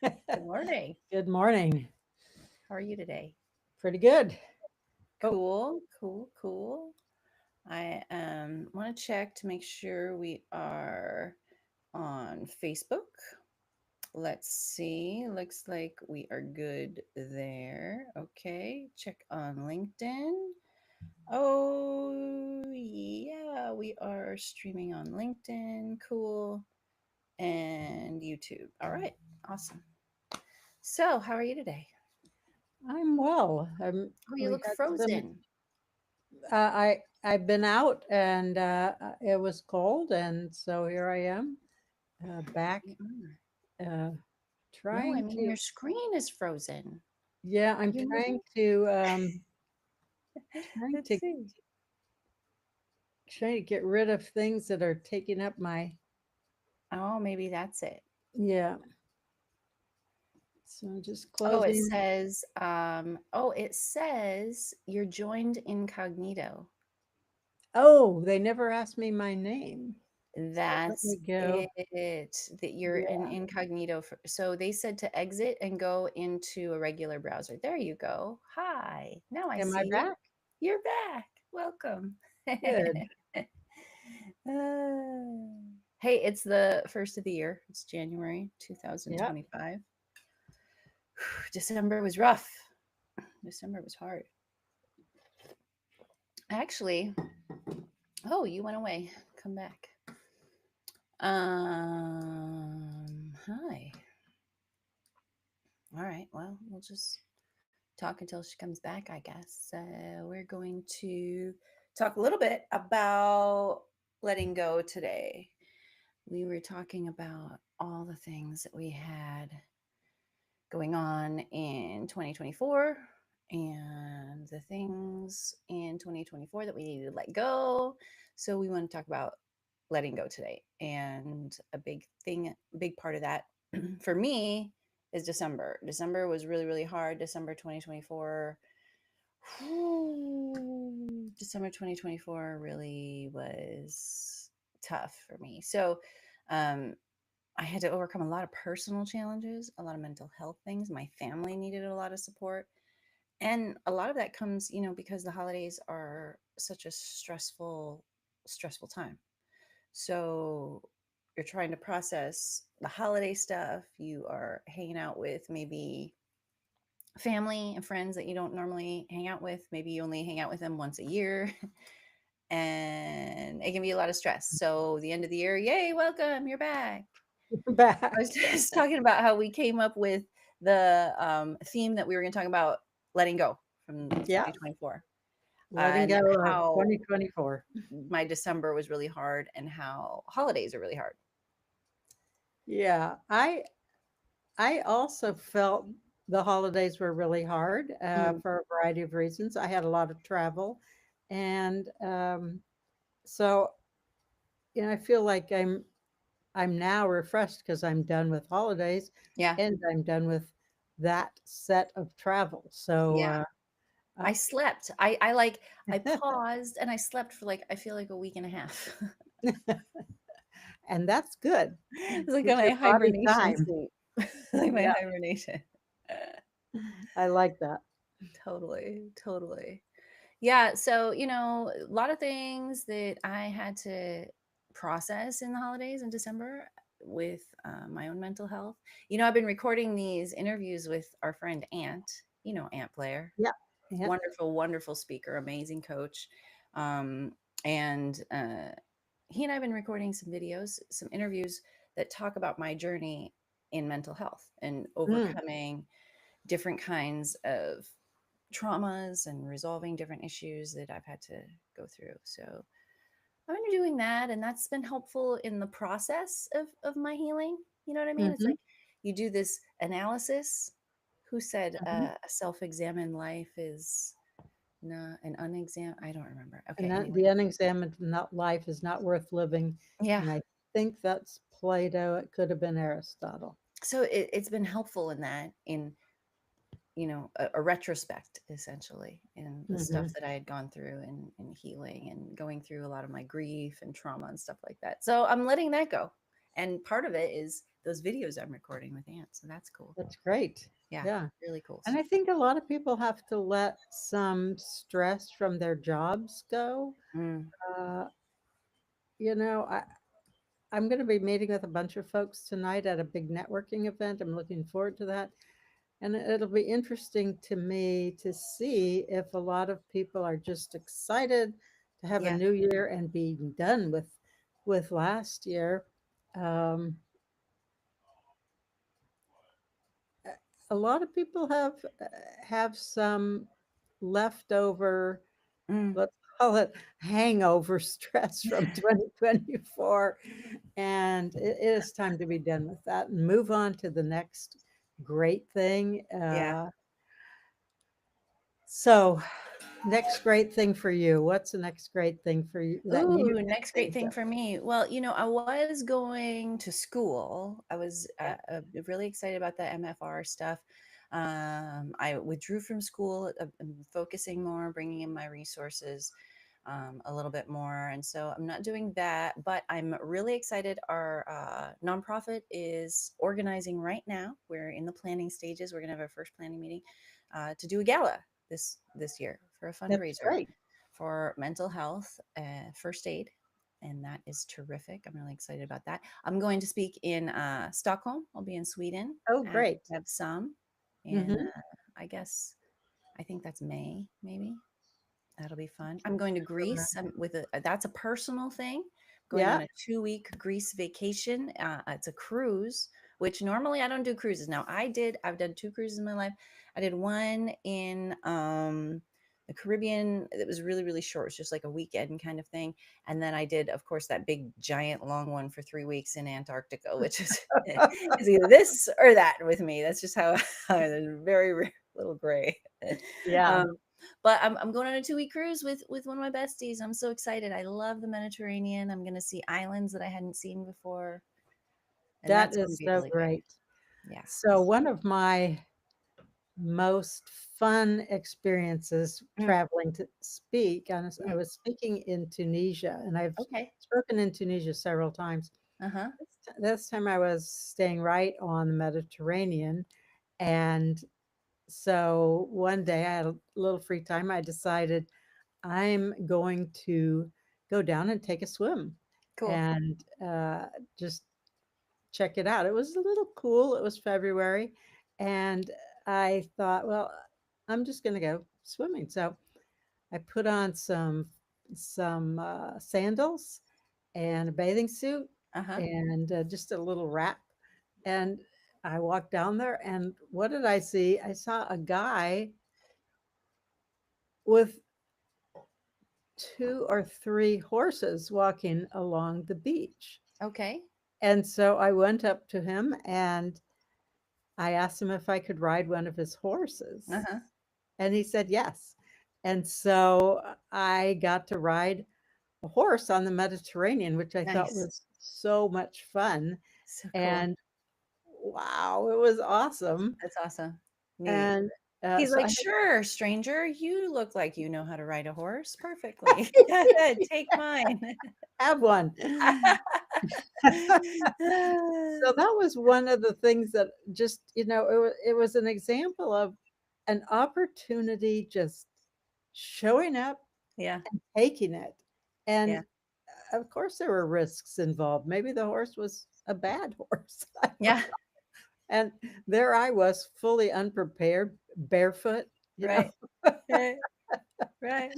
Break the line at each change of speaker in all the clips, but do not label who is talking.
Good morning.
Good morning.
How are you today?
Pretty good. Oh,
Cool, cool, cool. I want to check to make sure we are on Facebook. Let's see. Looks like we are good there. Okay. Check on LinkedIn. Oh, yeah, we are streaming on LinkedIn. Cool. And YouTube. All right. Awesome. So, how are you today?
I'm well.
Oh, you
We
look
had some.
frozen.
I've been out and it was cold, and so here I am, back,
You are.
uh,
No, I
trying
mean
to.
your screen is frozen.
Yeah,
Are
I'm
you moving?
trying
Let's
to
see.
trying to get rid of things that are taking up my.
Oh, maybe that's it.
Yeah. So I'm just
Oh,
closing.
it says you're joined incognito.
Oh, they never asked me my name. So let
That's
me go.
it. That you're in
Yeah.
incognito. So they said to exit and go into a regular browser. There you go. Hi. Now I
Am I
see you.
back?
You're back. Welcome.
Good.
Hey, it's the first of the year. It's January
Yeah.
2025. December was rough. December was hard. Actually, oh, you went away. Come back. Hi. All right. Well, we'll just talk until she comes back, I guess. We're going to talk a little bit about letting go today. We were talking about all the things that we had going on in 2024 and the things in 2024 that we needed to let go. So we want to talk about letting go today. And a big part of that for me is December. December was really, really hard. December 2024. December 2024 really was tough for me. So, um, I had to overcome a lot of personal challenges, a lot of mental health things. My family needed a lot of support. And a lot of that comes, because the holidays are such a stressful time. So you're trying to process the holiday stuff. You are hanging out with maybe family and friends that you don't normally hang out with. Maybe you only hang out with them once a year. And it can be a lot of stress. So the end of the year, yay, welcome, you're back. I was
Back.
just talking about how we came up with the theme that we were going to talk about letting go from
Yeah.
2024
Letting
and
go of
how
2024.
my December was really hard and how holidays are really hard.
Yeah. I also felt the holidays were really hard
Mm,
for a variety of reasons. I had a lot of travel, and so I feel like I'm now refreshed because I'm done with holidays,
yeah.
and I'm done with that set of travel. So
Yeah.
uh,
I slept. I paused and I slept for like I feel like a week and a half.
and that's good.
It's like
Gives
my
your body
hibernation
time.
sleep. Like my
Yeah,
hibernation.
I like that.
Totally, totally. Yeah, so, a lot of things that I had to process in the holidays in December with my own mental health. I've been recording these interviews with our friend Ant, Ant Blair,
Yeah, yeah.
wonderful, wonderful speaker, amazing coach. Um, and he and I have been recording some videos, some interviews that talk about my journey in mental health and
Mm.
overcoming different kinds of traumas and resolving different issues that I've had to go through. So I've been doing that, and that's been helpful in the process of my healing. You know what I mean? It's
Mhm,
like you do this analysis. Who said
mhm.
a self-examined life is not an unexamined? I don't remember.
And
Okay,
that
anyway.
the unexamined not life is not worth living,
Yeah.
and I think that's Plato, it could have been Aristotle.
So it's been helpful in that, in a retrospect essentially in the stuff
Mhm.
that I had gone through and healing and going through a lot of my grief and trauma and stuff like that. So I'm letting that go. And part of it is those videos I'm recording with ants. So that's cool.
That's great.
Yeah,
Yeah.
really cool
And I
stuff.
think a lot of people have to let some stress from their jobs go.
Mm,
Uh, you know, I'm going to be meeting with a bunch of folks tonight at a big networking event. I'm looking forward to that. And it'll be interesting to me to see if a lot of people are just excited to have a
yeah.
new year and being done with last year. Um, a lot of people have some leftover,
Mm,
let's call it hangover stress from 2024, and it is time to be done with that and move on to the next great thing.
yeah.
So next great thing for you. What's the next great thing for you that you
Ooh,
can
next great
think
thing
of?
for me. Well, I was going to school. I was
Yeah,
really excited about the MFR stuff. I withdrew from school, I'm focusing more, bringing in my resources a little bit more. And so I'm not doing that, but I'm really excited. Our nonprofit is organizing right now. We're in the planning stages. We're going to have our first planning meeting to do a gala this year for a
that's
fundraiser
great.
for mental health, first aid, and that is terrific. I'm really excited about that. I'm going to speak in Stockholm. I'll be in Sweden
Oh,
at
great.
some, and
Hmm.
I guess I think that's May, maybe. That'll be fun. I'm going to Greece. With a that's a personal thing. Going
Yeah,
on a 2 week Greece vacation. It's a cruise, which normally I don't do cruises. Now I did. I've done two cruises in my life. I did one in the Caribbean. It was really really short. It was just like a weekend kind of thing. And then I did, of course, that big giant long one for 3 weeks in Antarctica, which is is either this or that with me. That's just how there's very little gray.
yeah.
um, but I'm going on a 2 week cruise with one of my besties. I'm so excited. I love the Mediterranean. I'm going to see islands that I hadn't seen before, and
That
that's going to
is
be
so
really good.
great.
Yeah.
So one of my most fun experiences
Mm,
traveling to speak, I
mm,
was speaking in Tunisia, and I've
okay.
spoken in Tunisia several times.
Uh huh.
This time I was staying right on the Mediterranean, and so one day I had a little free time. I decided I'm going to go down and take a swim
Cool.
and just check it out. It was a little cool. It was February, and I thought, well, I'm just going to go swimming. So I put on some sandals and a bathing suit
Uh huh.
and just a little wrap, and I walked down there. And what did I see? I saw a guy with two or three horses walking along the beach.
Okay.
And so I went up to him and I asked him if I could ride one of his
Uh
horses.
huh.
And he said yes. And so I got to ride a horse on the Mediterranean, which I thought
Nice.
was so much fun.
So cool.
And wow, it was awesome.
That's awesome. Neat.
And
He's
so
like,
I
sure, stranger, you look like you know how to ride a horse perfectly. Go ahead, take mine.
have one. So that was one of the things that just, it was an example of an opportunity just showing up
Yeah.
and taking it.
Yeah.
And of course, there were risks involved. Maybe the horse was a bad horse.
Yeah.
And there I was, fully unprepared, barefoot, you know.
Right. Right. Right.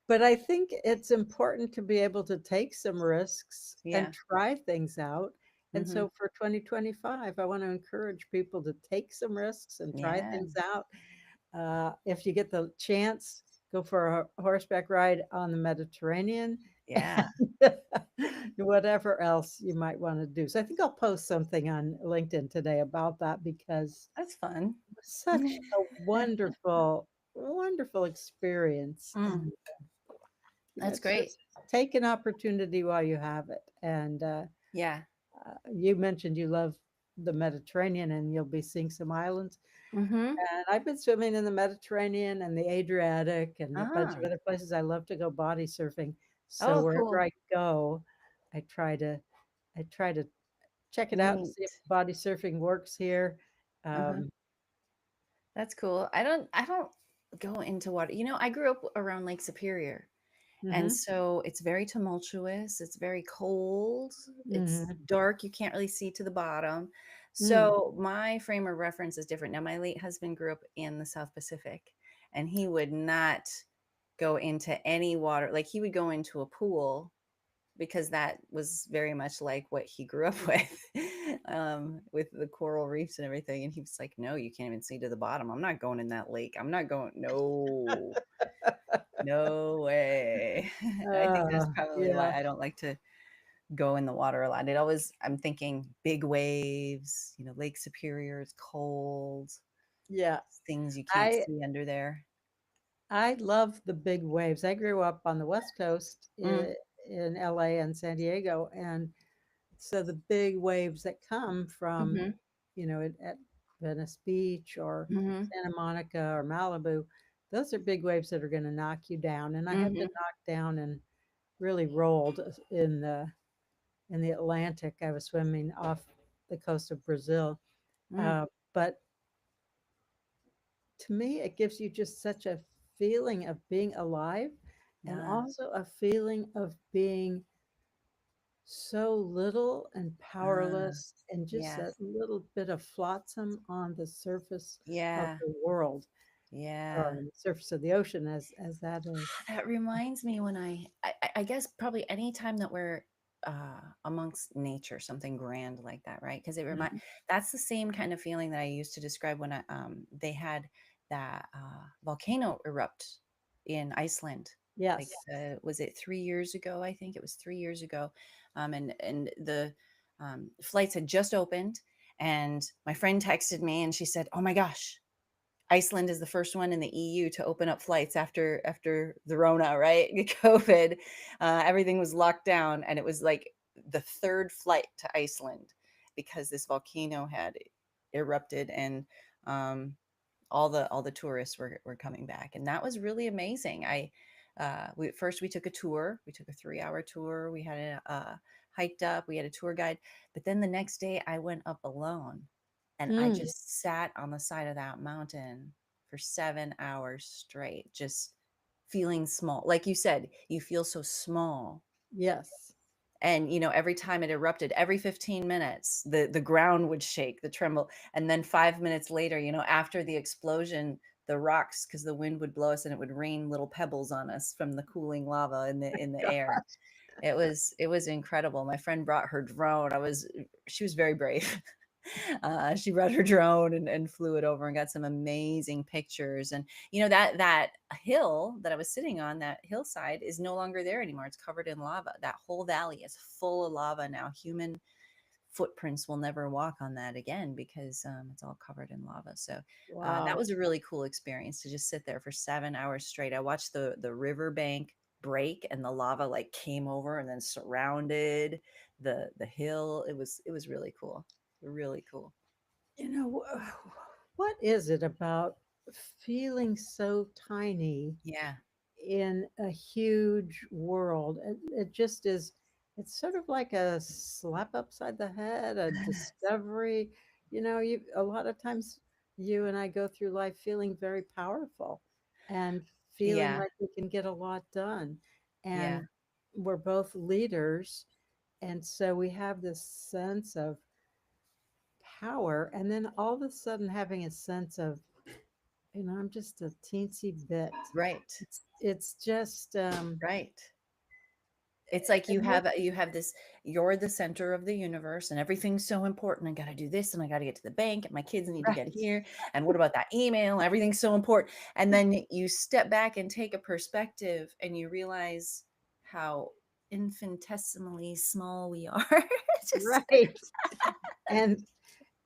But I think it's important to be able to take some risks and
Yeah.
try things out. And
Mhm.
so for 2025, I want to encourage people to take some risks and try
Yeah.
things out. If you get the chance, go for a horseback ride on the Mediterranean
Yeah.
and whatever else you might want to do. So I think I'll post something on LinkedIn today about that because
That's fun.
it was such a wonderful, wonderful experience.
Mm, that's
It's
great.
just take an opportunity while you have it. And
Yeah.
you mentioned you love the Mediterranean and you'll be seeing some islands.
Mhm.
And I've been swimming in the Mediterranean and the Adriatic and a bunch of
Ah.
other places. I love to go body surfing. So
Oh,
wherever
cool.
I go, I try to I try to check it out and see if
Neat.
body surfing works here.
Uh-huh.
Um,
That's cool. I don't go into water. I grew up around Lake Superior. And
mhm,
so it's very tumultuous. It's very cold. It's
mhm,
dark. You can't really see to the bottom.
mm.
So my frame of reference is different. Now, my late husband grew up in the South Pacific, and he would not go into any water. Like he would go into a pool because that was very much like what he grew up with the coral reefs and everything. And he was like, "No, you can't even see to the bottom. I'm not going in that lake. I'm not going. No, no way." I think that's probably why
Yeah,
I don't like to go in the water a lot. I'm thinking big waves, Lake Superior is cold,
yeah.
things you can't
I
see under there.
I love the big waves. I grew up on the West Coast
Mm,
in LA and San Diego, and so the big waves that come from,
hmm
at Venice Beach or
hmm
Santa Monica or Malibu, those are big waves that are going to knock you down. And I have been
hmm
knocked down and really rolled in the Atlantic. I was swimming off the coast of Brazil,
mm,
uh, but to me, it gives you just such a feeling of being alive and
yeah.
also a feeling of being so little and
Uh,
powerless and just that
yes.
little bit of flotsam on the surface of
Yeah.
the world or
Yeah.
on the surface of the ocean as that is.
That reminds me when I guess probably any time that we're amongst nature, something grand like that, right? Because
Mhm.
that's the same kind of feeling that I used to describe when they had that volcano erupt in Iceland. Like,
Yes.
was it 3 years ago? I think it was 3 years ago, and the flights had just opened, and my friend texted me and she said, "Oh my gosh, Iceland is the first one in the EU to open up flights after the Rona, right? COVID, everything was locked down, and it was like the third flight to Iceland because this volcano had erupted, and um, all the tourists were coming back, and that was really amazing. We took a tour. We took a 3-hour tour. We had hiked up. We had a tour guide, but then the next day I went up alone, and I
Mm,
just sat on the side of that mountain for 7 hours straight, just feeling small. Like you said, you feel so small.
yes.
And every time it erupted, every 15 minutes, the ground would shake, the tremble. And then 5 minutes later, after the explosion, the rocks, because the wind would blow us and it would rain little pebbles on us from the cooling lava in the air. It was incredible. My friend brought her drone. She was very brave. She brought her drone and flew it over and got some amazing pictures. And that hill that I was sitting on, that hillside, is no longer there anymore. It's covered in lava. That whole valley is full of lava now. Human footprints will never walk on that again because it's all covered in lava. So that
Wow.
was a really cool experience to just sit there for 7 hours straight. I watched the riverbank break, and the lava like came over and then surrounded the hill. It was really cool. Really cool.
What is it about feeling so tiny
Yeah.
in a huge world? It just is, it's sort of like a slap upside the head, a discovery. You a lot of times you and I go through life feeling very powerful and feeling
Yeah.
like we can get a lot done.
Yeah.
And we're both leaders. And so we have this sense of power, and then all of a sudden having a sense of, I'm just a teensy bit.
Right.
It's just
Right. It's like you
and what
have this, you're the center of the universe, and everything's so important. I got to do this, and I got to get to the bank, and my kids need to get
right.
here. And what about that email? Everything's so important. And then you step back and take a perspective, and you realize how infinitesimally small we are. Just
Right.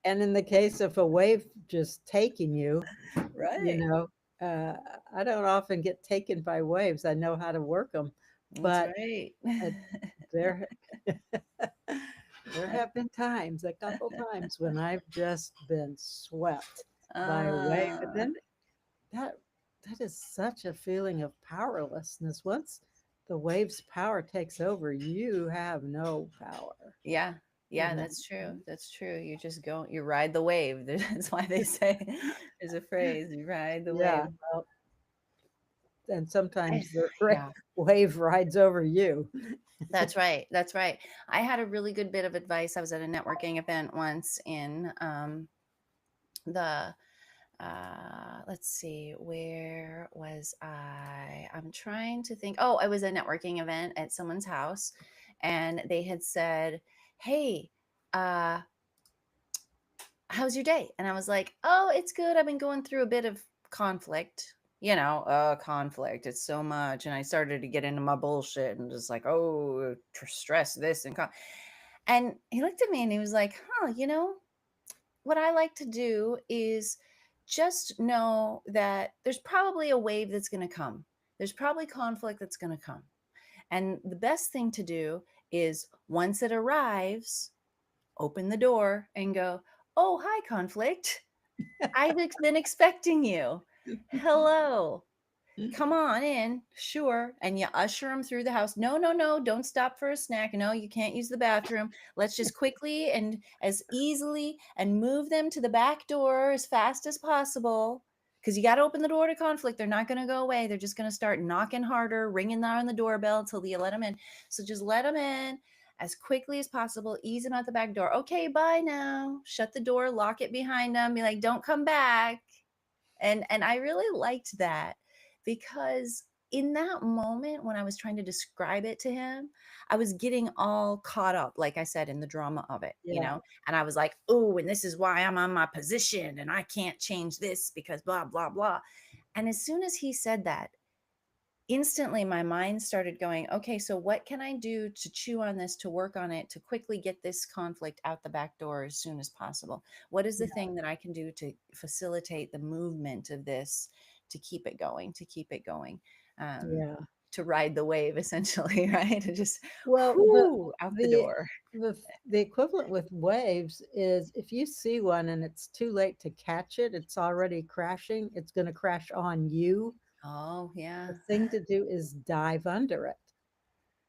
And in the case of a wave just taking you, you
right.
know, uh, I don't often get taken by waves. I know how to work them,
That's
but
right.
uh, there there have been times, a couple times when I've just been swept by a wave, but
uh,
then that that is such a feeling of powerlessness. Once the wave's power takes over, you have no power.
yeah.
you
Yeah,
know.
that's true. That's true. You just go, you ride the wave. That's why they say there's a phrase, you ride the
Yeah,
wave.
well, and
I,
sometimes the
yeah,
wave rides over you.
that's right. That's right. I had a really good bit of advice. I was at a networking event once in the let's see, where was I'm trying to think. Oh, I was at a networking event at someone's house, and they had said, hey, uh how's your day? And I was like, oh, it's good. I've been going through a bit of conflict. Conflict. It's so much. And I started to get into my bullshit and just like, oh, stress this and he looked at me and he was like, huh, what I like to do is just know that there's probably a wave that's going to come. There's probably conflict that's going to come. And the best thing to do is once it arrives, open the door and go, oh, hi, conflict. Been expecting you. Hello. Come on in. Sure. And you usher them through the house. No, no, no. Don't stop for a snack. No, you can't use the bathroom. Let's just quickly and as easily and move them to the back door as fast as possible. Because you got to open the door to conflict. They're not going to go away. They're just going to start knocking harder, ringing on the doorbell until you let them in. So just let them in as quickly as possible. Ease them out the back door. Okay, bye now. Shut the door, lock it behind them. Be like, don't come back. And I really liked that because in that moment when I was trying to describe it to him, I was getting all caught up, like I said, in the drama of it,
Yeah,
and I was like, oh, and this is why I'm on my position and I can't change this because blah, blah, blah. And as soon as he said that, instantly my mind started going, okay, so what can I do to chew on this, to work on it, to quickly get this conflict out the back door as soon as possible? What is the
yeah,
thing that I can do to facilitate the movement of this, to keep it going, um,
yeah.
to ride the wave essentially, right? To just
Well,
whoo out the
the
door.
the equivalent with waves is if you see one and it's too late to catch it, it's already crashing, it's going to crash on you.
Oh,
The
yeah.
thing to do is dive under it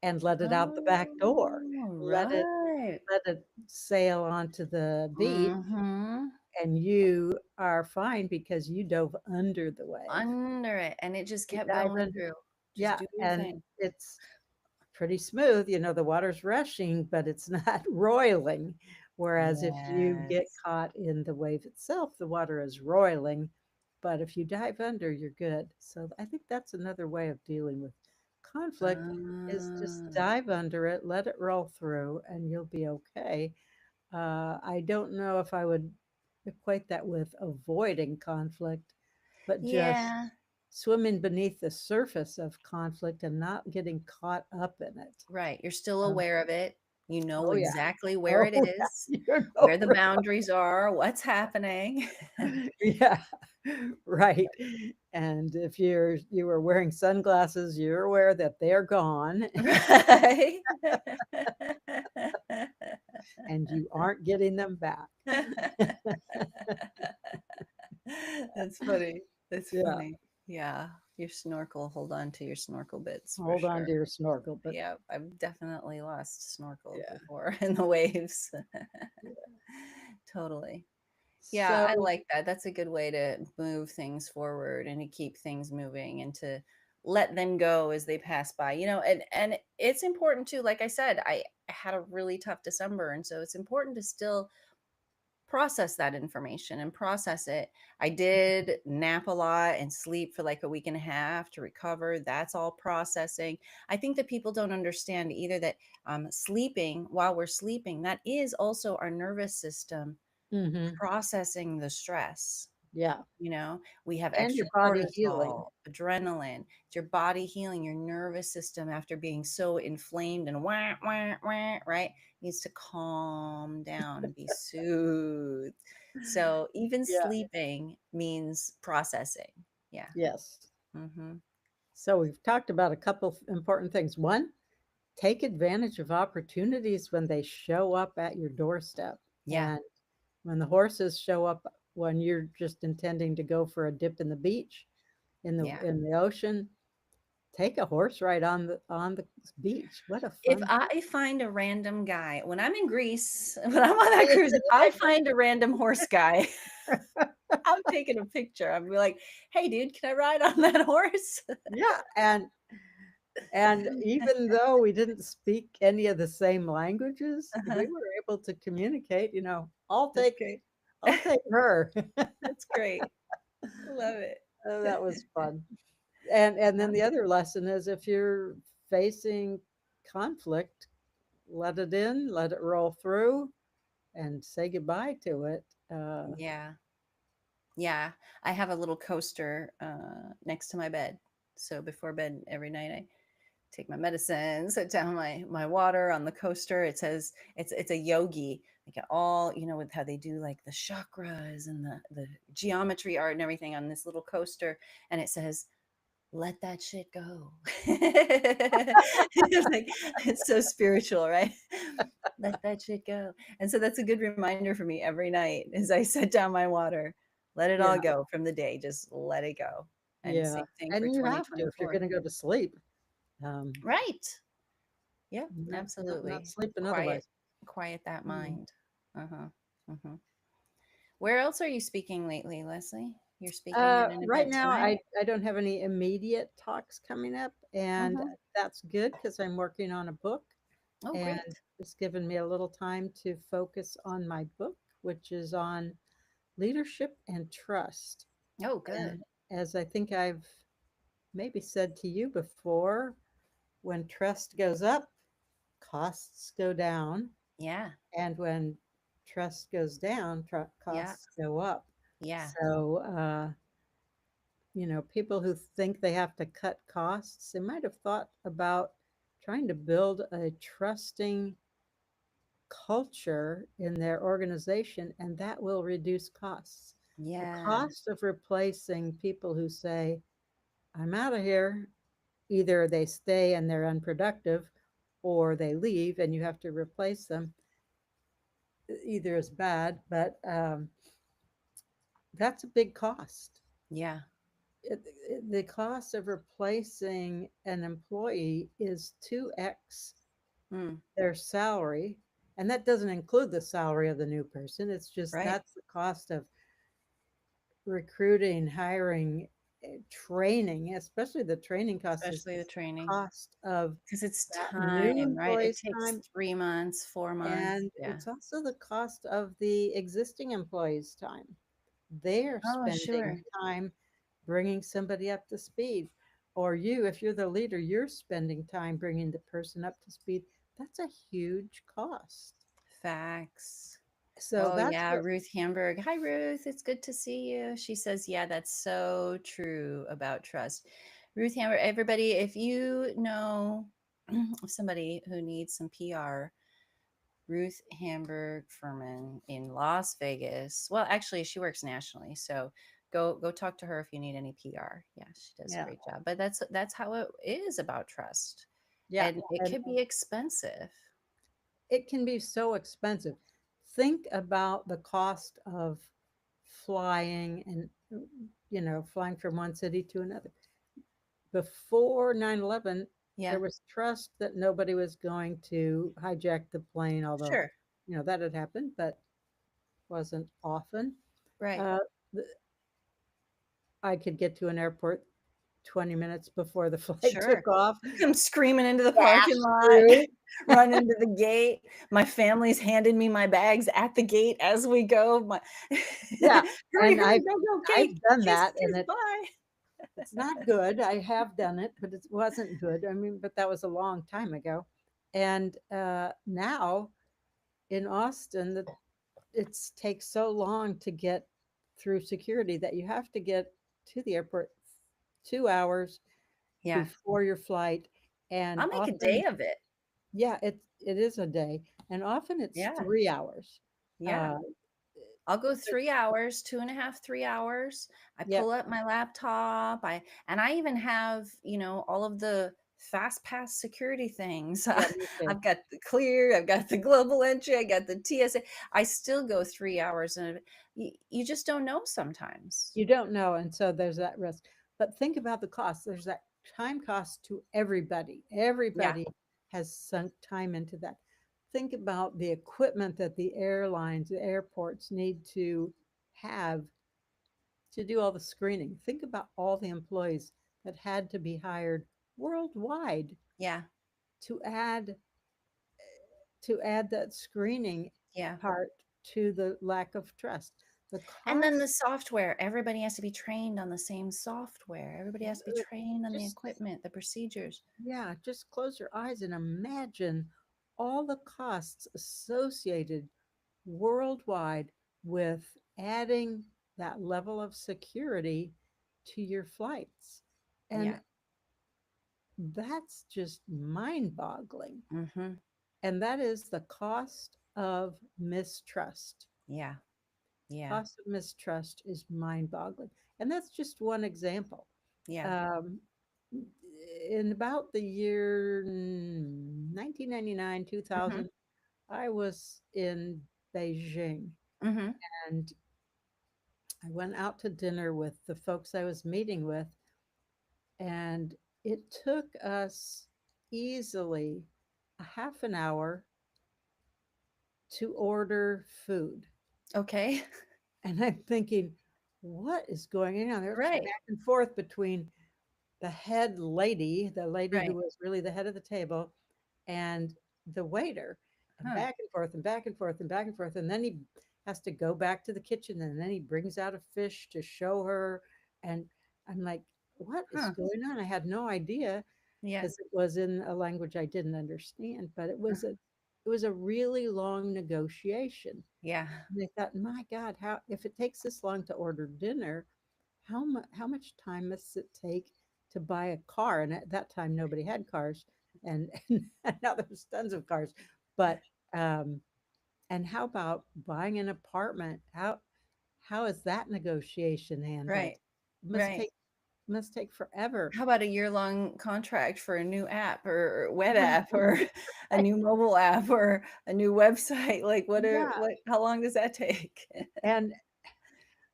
and let it out the back door.
Oh,
Let it
right.
let it sail onto the beach,
Mm-hmm.
and you are fine because you dove under the wave.
Under it. And it just
You
kept
dive
going
under,
through. Just
yeah,
do your
and
thing.
it's pretty smooth. The water's rushing, but it's not roiling. Whereas if you get
Yes.
caught in the wave itself, the water is roiling. But if you dive under, you're good. So I think that's another way of dealing with conflict is just
Ah,
dive under it, let it roll through, and you'll be okay. I don't know if I would equate that with avoiding conflict, but just
yeah,
swimming beneath the surface of conflict and not getting caught up in it.
right. You're still
Um,
aware of it. You know
oh yeah,
exactly where
oh
it
yeah,
is,
you know,
where the boundaries are, what's happening.
yeah, right. And if you were wearing sunglasses, you're aware that they're gone,
Right?
and you aren't getting them back.
That's funny. That's
Yeah,
funny. Yeah. Your snorkel, hold on to your snorkel bits for
hold on
sure.
to your snorkel, but
Yeah, I've definitely lost snorkel
yeah,
before in the waves.
yeah.
Totally. Yeah, I
So
like that. That's a good way to move things forward and to keep things moving and to let them go as they pass by. And it's important too. Like I said, I had a really tough December, and so it's important to still process that information and process it. I did nap a lot and sleep for like a week and a half to recover. That's all processing. I think that people don't understand either that sleeping while we're sleeping, that is also our nervous system
mhm,
processing the stress.
yeah,
We have
and
extra
your body healing.
cortisol, adrenaline. It's your body healing, your nervous system after being so inflamed and wah, wah, wah, right? Needs to calm down and be soothed. So even
Yeah,
sleeping means processing. Yeah.
yes.
Hmm.
So we've talked about a couple of important things. One, take advantage of opportunities when they show up at your doorstep.
Yeah.
And when the horses show up when you're just intending to go for a dip in the beach, in the
Yeah.
in the ocean, take a horse ride on the beach. What a
If
fun thing.
I find a random guy when I'm in Greece, when I'm on that
You're
cruise, if
gonna
I
take
find a random horse guy, I'm taking a picture. I'm be like, "Hey, dude, can I ride on that horse?"
yeah, and even though we didn't speak any of the same languages,
Uh-huh.
we were able to communicate, I'll
That's
take
great.
I'll take her.
That's great. Love it.
Oh, that was fun. And then
Love
the
it.
other lesson is if you're facing conflict, let it in, let it roll through, and say goodbye to it.
Yeah. Yeah. I have a little coaster next to my bed. So before bed every night I take my medicine, sit down my water on the coaster. It says it's a yogi. Like all, with how they do like the chakras and the geometry art and everything on this little coaster. And it says, let that shit go. It's like it's so spiritual, right? Let that shit go. And so that's a good reminder for me every night as I set down my water. Let it all
yeah,
go from the day. Just let it go. And
yeah.
same thing for
And you have to if you're
2024.
going to go to sleep. Um,
Right. Yep,
not
absolutely.
sleeping
Quiet,
otherwise.
quiet that
Mm.
mind. Uh-huh. Uh-huh. Where else are you speaking lately, Leslie? You're speaking at an
Right
event
now,
tonight?
I don't have any immediate talks coming up, and
Uh-huh.
that's good because I'm working on a book,
Oh,
and
great.
it's given me a little time to focus on my book, which is on leadership and trust.
Oh, good.
And as I think I've maybe said to you before, when trust goes up, costs go down,
Yeah.
and when trust goes down,
Yeah.
costs go up.
Yeah.
So, people who think they have to cut costs, they might have thought about trying to build a trusting culture in their organization, and that will reduce costs. The
Yeah.
cost of replacing people who say, I'm out of here, either they stay and they're unproductive or they leave and you have to replace them, either is bad, but that's a big cost.
Yeah.
The cost of replacing an employee is 2x
Mm,
their salary. And that doesn't include the salary of the new person. It's just
right.
that's the cost of recruiting, hiring, training, especially the training cost is
Especially
the
the training.
cost of
Because it's
that new
time, right? It
employee's
takes
time.
3 months, 4 months.
And
Yeah.
it's also the cost of the existing employee's time. They're
Oh,
spending
sure.
time bringing somebody up to speed. Or you, if you're the leader, you're spending time bringing the person up to speed. That's a huge cost.
Facts.
So
Oh,
that's
yeah,
what,
Ruth Hamburg. Hi, Ruth. It's good to see you. She says, yeah, that's so true about trust. Ruth Hamburg, everybody, if you know of somebody who needs some PR, Ruth Hamburg Furman in Las Vegas. Well, actually, she works nationally, so go talk to her if you need any PR. Yeah, she does a
yeah,
great job. But that's how it is about trust,
yeah.
and it
And
can be expensive.
it can be so expensive. Think about the cost of flying and, flying from one city to another. Before 9/11,
Yeah,
there was trust that nobody was going to hijack the plane, although,
sure,
that had happened, but wasn't often.
right.
Uh, I could get to an airport 20 minutes before the flight
Sure.
took off.
You come screaming into the parking
Dash
lot,
through.
run into the gate. My family's handing me my bags at the gate as we go. My
Yeah,
hurry,
and
hurry,
I've
go, go,
I've
Kate.
done
Kiss,
that, and
kiss, bye.
it's not good. I have done it, but it wasn't good. I mean, but that was a long time ago. And now in Austin, it takes so long to get through security that you have to get to the airport 2 hours
Yeah.
before your flight. And
I'll make a
often,
day of it.
yeah, it is a day, and often it's
Yeah.
3 hours.
Yeah.
Uh,
I'll go
but
3 hours, 2.5, 3 hours. I
yeah,
pull up my laptop. I even have, all of the fast pass security things.
yeah, me too.
I've got the clear, I've got the global entry, I got the TSA. I still go 3 hours and you just don't know sometimes.
You don't know, and so there's that risk. But think about the cost. There's that time costs to everybody.
Yeah.
Everybody has sunk time into that. Think about the equipment that the airlines, the airports need to have to do all the screening. Think about all the employees that had to be hired worldwide
Yeah.
to add to add that screening
Yeah.
part to the lack of trust. The
And then the
cost,
software, everybody has to be trained on the same software. Everybody has to be trained on the
just
equipment, the procedures.
yeah, just close your eyes and imagine all the costs associated worldwide with adding that level of security to your flights. And
Yeah.
that's just mind boggling.
Mhm.
And that is the cost of mistrust.
Yeah. Yeah.
Cost of mistrust is mind boggling. And that's just one example.
Yeah.
Um, in about the year 1999,
Mhm.
2000, I was in Beijing
Mhm.
and I went out to dinner with the folks I was meeting with, and it took us easily a half an hour to order food.
Okay.
And I'm thinking, what is going on? There's
Right.
back and forth between the head lady, the lady who
Right.
was really the head of the table, and the waiter, and
Huh.
back and forth and back and forth and back and forth. And then he has to go back to the kitchen and then he brings out a fish to show her. And I'm like, what is
Huh.
going on? I had no idea
Yeah.
because it was in a language I didn't understand, but
Mhm.
it was a really long negotiation.
Yeah.
And I thought, my God, how if it takes this long to order dinner, how much time must it take to buy a car? And at that time, nobody had cars, and, and now there's tons of cars. But and how about buying an apartment? How is that negotiation handled?
Right.
Must
Right.
take must take forever.
How about a year-long contract for a new app or web app or a new mobile app or a new website? Like
Yeah,
what how long does that take?
and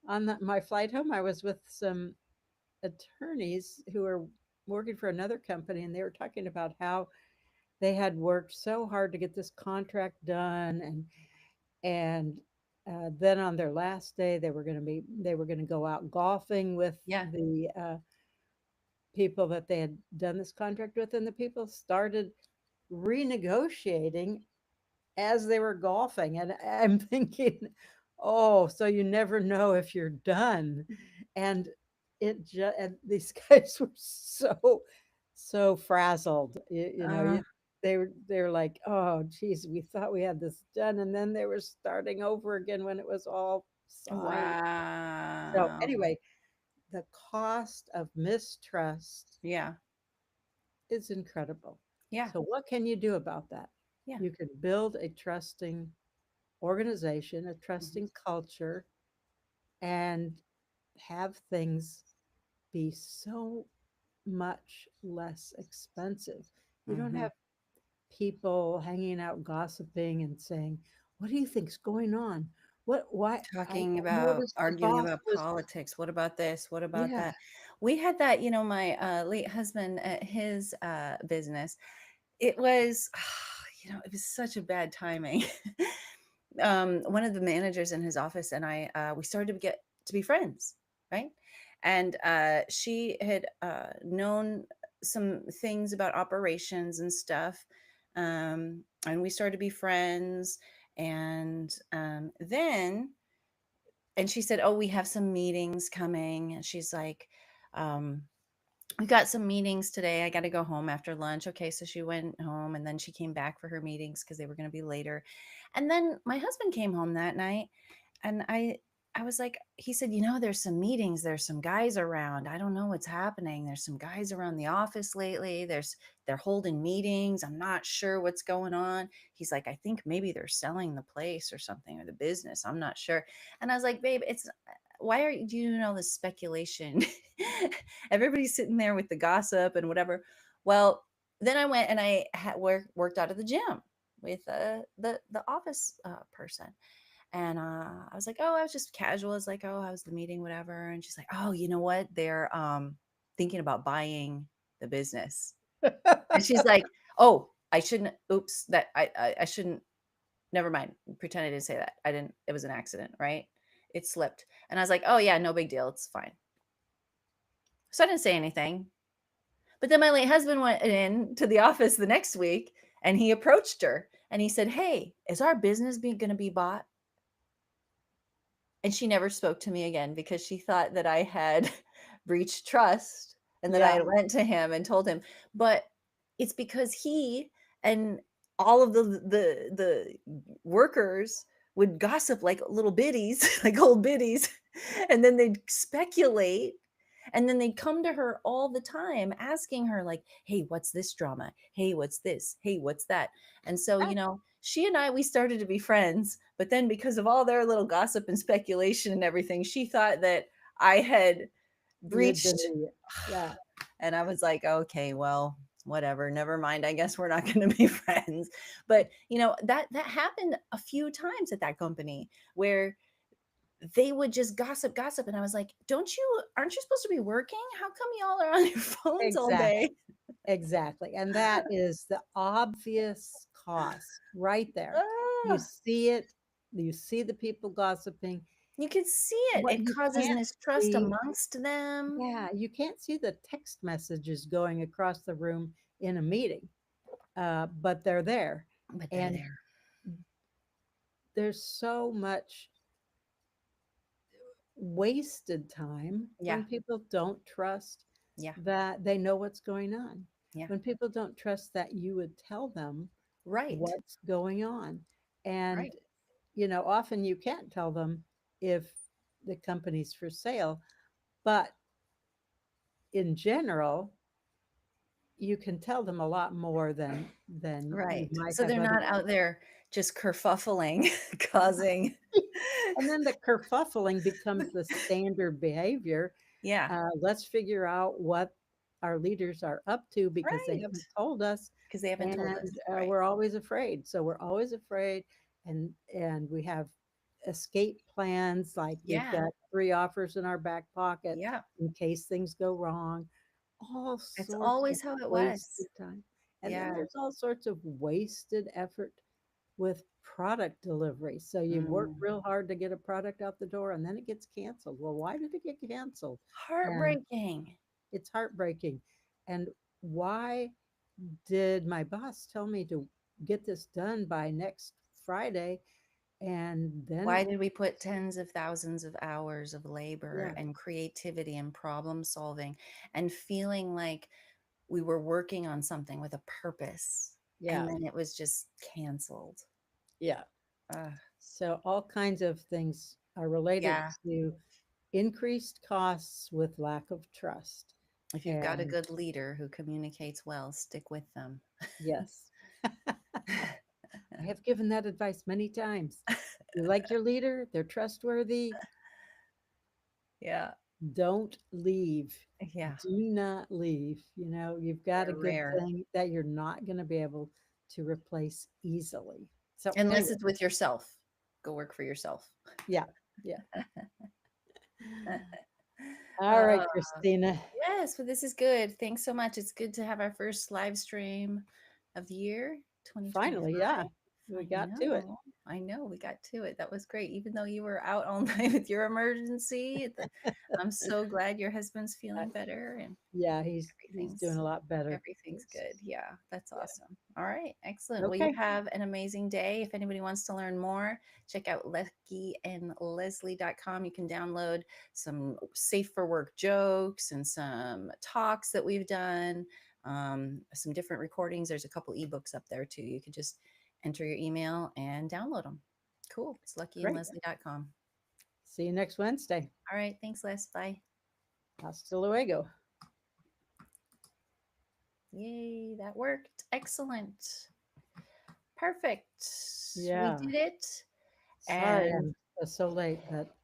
on my flight home, I was with some attorneys who were working for another company, and they were talking about how they had worked so hard to get this contract done, and then on their last day, they were going to go out golfing with
Yeah.
the people that they had done this contract with, and the people started renegotiating as they were golfing, and I'm thinking, oh, so you never know if you're done, and and these guys were so frazzled, you know,
Uh,
they were like, oh, geez, we thought we had this done, and then they were starting over again when it was all signed. So
wow.
anyway, the cost of mistrust
Yeah.
is incredible.
Yeah.
So what can you do about that?
Yeah.
You can build a trusting organization, a
Mhm.
trusting culture, and have things be so much less expensive. You don't
Mhm.
have people hanging out gossiping and saying, "What do you think's going on? What? Why?
Talking
I
about
noticed the
arguing
boss
about
was."
politics. What about this? What about
Yeah,
that? We had that, my late husband at his business. It was, it was such a bad timing. One of the managers in his office and I, we started to get to be friends, right? And she had known some things about operations and stuff. And we started to be friends. And and she said, "Oh, we have some meetings coming." And she's like, um, "We got some meetings today. I got to go home after lunch." Okay, so she went home and then she came back for her meetings because they were going to be later. And then my husband came home that night, and I was like, he said, there's some meetings, there's some guys around. I don't know what's happening. There's some guys around the office lately. They're holding meetings. I'm not sure what's going on. He's like, I think maybe they're selling the place or something or the business. I'm not sure. And I was like, babe, it's why are you doing all this speculation? Everybody's sitting there with the gossip and whatever. Well, then I went and I worked out of the gym with the office person. And I was like, oh, I was just casual. It's like, oh, I was the meeting, whatever. And she's like, oh, you know what? They're thinking about buying the business. And she's like, "Oh, I shouldn't oops, that I shouldn't never mind. Pretend I didn't say that. I didn't it was an accident, right? It slipped." And I was like, "Oh, yeah, no big deal. It's fine." So I didn't say anything. But then my late husband went in to the office the next week and he approached her and he said, "Hey, is our business being going to be bought?" And she never spoke to me again because she thought that I had breached trust and that I
Yeah.
had went to him and told him. But it's because he and all of the workers would gossip like little biddies, like old biddies, and then they'd speculate. And then they'd come to her all the time asking her, like, "Hey, what's this drama? Hey, what's this? Hey, what's that?" And so, she and I, we started to be friends. But then because of all their little gossip and speculation and everything, she thought that I had
You had
breached.
deleted it. Yeah.
And I was like, "Okay, well, whatever, never mind. I guess we're not going to be friends." But, that happened a few times at that company where they would just gossip, gossip. And I was like, aren't you supposed to be working? How come y'all are on your phones all day?
Exactly. Exactly. And that is the obvious cost right there. You
Ah,
see it, you see the people gossiping.
you can see it.
What
It
you
causes
can't
mistrust
see,
amongst them.
yeah, you can't see the text messages going across the room in a meeting, but they're there.
But they're
And
there.
there's so much wasted time
Yeah.
when people don't trust
Yeah.
that they know what's going on.
Yeah.
When people don't trust that you would tell them
Right.
what's going on. And,
Right.
often you can't tell them if the company's for sale, but in general, you can tell them a lot more than you
Right.
might
So
have
they're not
otherwise.
out there just kerfuffling, causing.
And then the kerfuffling becomes the standard behavior.
Yeah.
Let's figure out what our leaders are up to because they
Right.
haven't told us,
Because they haven't told us.
and
Right.
we're always afraid. So we're always afraid, and we have escape plans. Like we've
Yeah.
got 3 offers in our back pocket
Yeah.
in case things go wrong. All
It's
sorts of
always how it was.
wasted time, and then
Yeah.
there's all sorts of wasted effort with product delivery. So you work
Mm.
real hard to get a product out the door and then it gets canceled. Well, why did it get canceled? And
Heartbreaking.
it's heartbreaking. And why did my boss tell me to get this done by next Friday? And then
Why did we put tens of thousands of hours of labor
yeah,
and creativity and problem solving and feeling like we were working on something with a purpose
yeah,
and then it was just canceled?
yeah.
Ugh.
So all kinds of things are related
Yeah.
to increased costs with lack of trust.
If you've got a
And
good leader who communicates well, stick with them.
yes, I have given that advice many times. You like your leader, they're trustworthy,
Yeah.
don't leave.
Yeah.
Do not leave. You've got a
They're
good
rare.
thing that you're not going to be able to replace easily. So,
Unless
anyway,
it's with yourself. Go work for yourself.
yeah, yeah. All right,
Uh,
Christina.
yes, but this is good. Thanks so much. It's good to have our first live stream of the year
Finally, yeah,
2025.
we
I
got to it.
know. I know we got to it. That was great. Even though you were out all night with your emergency, I'm so glad your husband's
Uh,
feeling better and
yeah, he's doing
everything's
a lot better.
everything's
Yes.
good. Yeah, that's
Yeah.
awesome. All right, excellent. Well, you
Okay.
have an amazing day. If anybody wants to learn more, check out LeckyandLeslie.com. You can download some safe for work jokes and some talks that we've done, some different recordings. There's a couple ebooks up there too. You can just enter your email and download them. Cool. It's
Great.
LeckyandLeslie.com.
See you next Wednesday.
All right. Thanks, Les. Bye.
Hasta luego.
Yay, that worked. Excellent. Perfect. We
Yeah.
did it.
Sorry
And
I'm so late, but